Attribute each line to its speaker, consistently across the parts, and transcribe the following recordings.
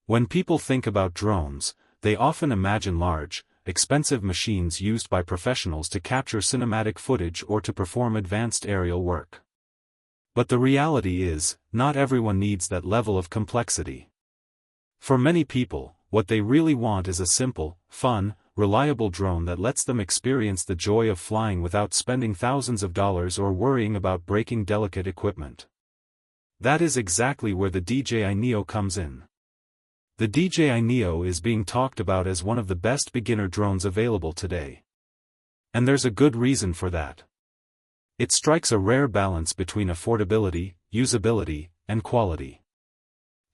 Speaker 1: When people think about drones, they often imagine large, expensive machines used by professionals to capture cinematic footage or to perform advanced aerial work. But the reality is, not everyone needs that level of complexity. For many people, what they really want is a simple, fun, reliable drone that lets them experience the joy of flying without spending thousands of dollars or worrying about breaking delicate equipment. That is exactly where the DJI Neo comes in. The DJI Neo is being talked about as one of the best beginner drones available today. And there's a good reason for that. It strikes a rare balance between affordability, usability, and quality.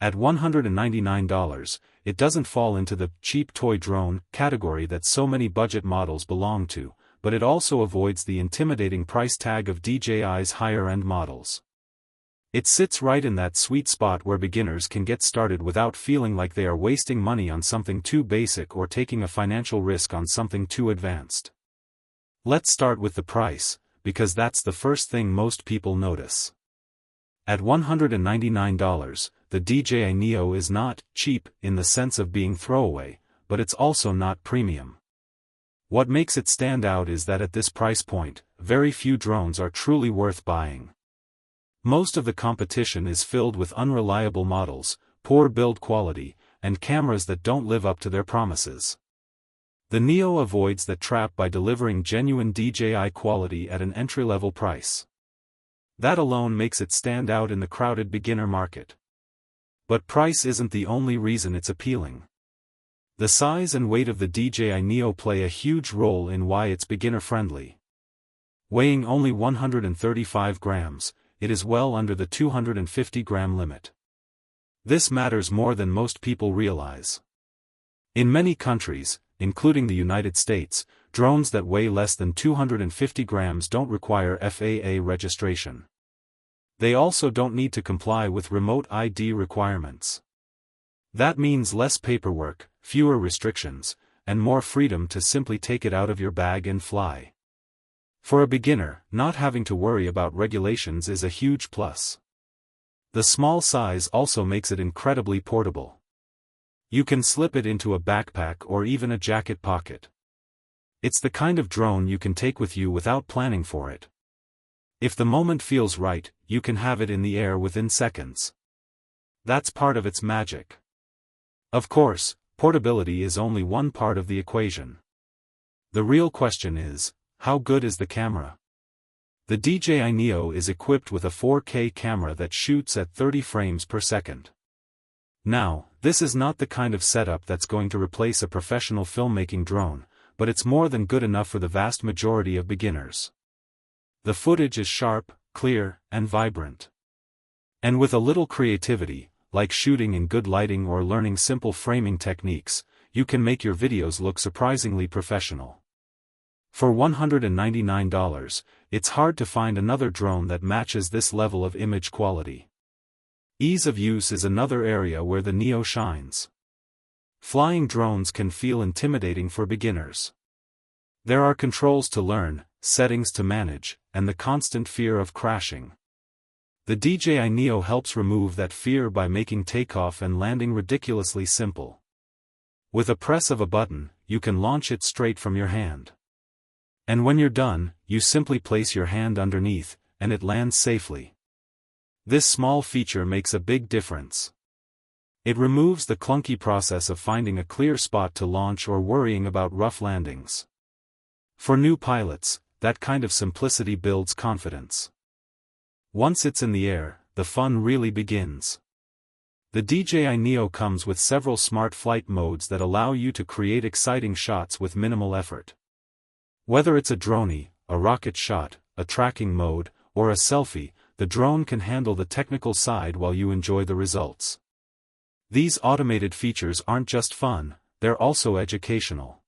Speaker 1: At $199, it doesn't fall into the cheap toy drone category that so many budget models belong to, but it also avoids the intimidating price tag of DJI's higher-end models. It sits right in that sweet spot where beginners can get started without feeling like they are wasting money on something too basic or taking a financial risk on something too advanced. Let's start with the price, because that's the first thing most people notice. At $199, the DJI Neo is not cheap in the sense of being throwaway, but it's also not premium. What makes it stand out is that at this price point, very few drones are truly worth buying. Most of the competition is filled with unreliable models, poor build quality, and cameras that don't live up to their promises. The Neo avoids that trap by delivering genuine DJI quality at an entry-level price. That alone makes it stand out in the crowded beginner market. But price isn't the only reason it's appealing. The size and weight of the DJI Neo play a huge role in why it's beginner-friendly. Weighing only 135 grams, it is well under the 250-gram limit. This matters more than most people realize. In many countries, including the United States, drones that weigh less than 250 grams don't require FAA registration. They also don't need to comply with remote ID requirements. That means less paperwork, fewer restrictions, and more freedom to simply take it out of your bag and fly. For a beginner, not having to worry about regulations is a huge plus. The small size also makes it incredibly portable. You can slip it into a backpack or even a jacket pocket. It's the kind of drone you can take with you without planning for it. If the moment feels right, you can have it in the air within seconds. That's part of its magic. Of course, portability is only one part of the equation. The real question is, how good is the camera? The DJI Neo is equipped with a 4K camera that shoots at 30 frames per second. Now, this is not the kind of setup that's going to replace a professional filmmaking drone, but it's more than good enough for the vast majority of beginners. The footage is sharp, clear, and vibrant. And with a little creativity, like shooting in good lighting or learning simple framing techniques, you can make your videos look surprisingly professional. For $199, it's hard to find another drone that matches this level of image quality. Ease of use is another area where the Neo shines. Flying drones can feel intimidating for beginners. There are controls to learn, settings to manage, and the constant fear of crashing. The DJI Neo helps remove that fear by making takeoff and landing ridiculously simple. With a press of a button, you can launch it straight from your hand. And when you're done, you simply place your hand underneath, and it lands safely. This small feature makes a big difference. It removes the clunky process of finding a clear spot to launch or worrying about rough landings. For new pilots, that kind of simplicity builds confidence. Once it's in the air, the fun really begins. The DJI Neo comes with several smart flight modes that allow you to create exciting shots with minimal effort. Whether it's a drone, a rocket shot, a tracking mode, or a selfie, the drone can handle the technical side while you enjoy the results. These automated features aren't just fun, they're also educational.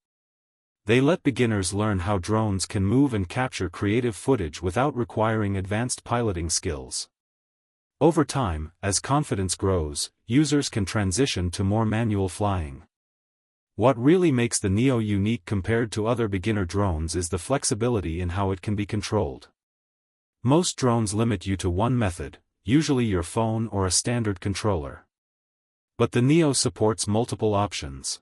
Speaker 1: They let beginners learn how drones can move and capture creative footage without requiring advanced piloting skills. Over time, as confidence grows, users can transition to more manual flying. What really makes the Neo unique compared to other beginner drones is the flexibility in how it can be controlled. Most drones limit you to one method, usually your phone or a standard controller. But the Neo supports multiple options.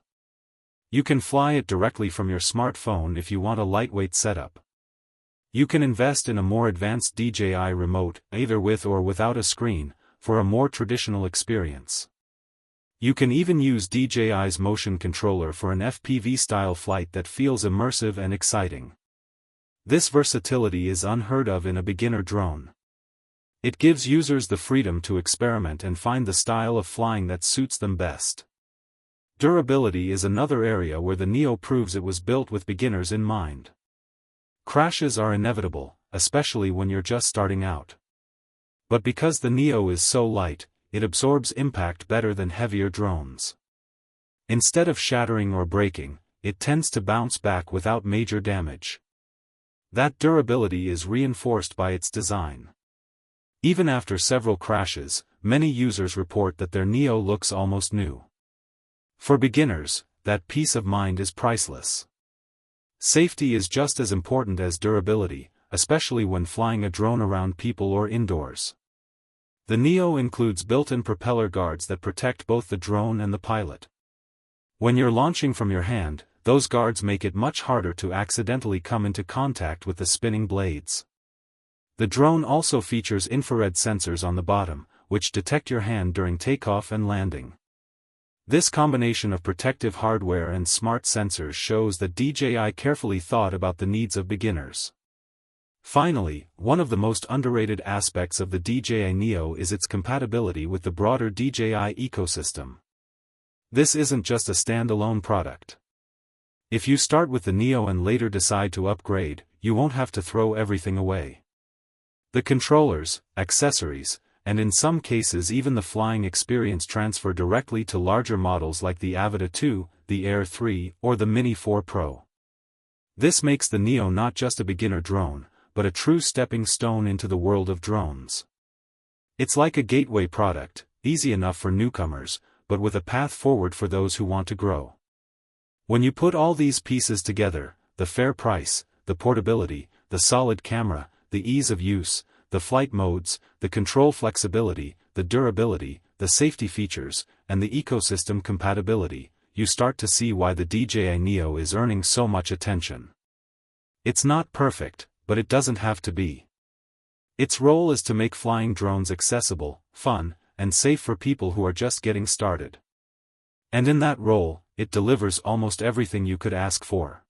Speaker 1: You can fly it directly from your smartphone if you want a lightweight setup. You can invest in a more advanced DJI remote, either with or without a screen, for a more traditional experience. You can even use DJI's motion controller for an FPV-style flight that feels immersive and exciting. This versatility is unheard of in a beginner drone. It gives users the freedom to experiment and find the style of flying that suits them best. Durability is another area where the Neo proves it was built with beginners in mind. Crashes are inevitable, especially when you're just starting out. But because the Neo is so light, it absorbs impact better than heavier drones. Instead of shattering or breaking, it tends to bounce back without major damage. That durability is reinforced by its design. Even after several crashes, many users report that their Neo looks almost new. For beginners, that peace of mind is priceless. Safety is just as important as durability, especially when flying a drone around people or indoors. The Neo includes built-in propeller guards that protect both the drone and the pilot. When you're launching from your hand, those guards make it much harder to accidentally come into contact with the spinning blades. The drone also features infrared sensors on the bottom, which detect your hand during takeoff and landing. This combination of protective hardware and smart sensors shows that DJI carefully thought about the needs of beginners. Finally, one of the most underrated aspects of the DJI Neo is its compatibility with the broader DJI ecosystem. This isn't just a standalone product. If you start with the Neo and later decide to upgrade, you won't have to throw everything away. The controllers, accessories, and in some cases even the flying experience transfer directly to larger models like the Avata 2, the Air 3, or the Mini 4 Pro. This makes the Neo not just a beginner drone, but a true stepping stone into the world of drones. It's like a gateway product, easy enough for newcomers, but with a path forward for those who want to grow. When you put all these pieces together, the fair price, the portability, the solid camera, the ease of use, the flight modes, the control flexibility, the durability, the safety features, and the ecosystem compatibility, you start to see why the DJI Neo is earning so much attention. It's not perfect, but it doesn't have to be. Its role is to make flying drones accessible, fun, and safe for people who are just getting started. And in that role, it delivers almost everything you could ask for.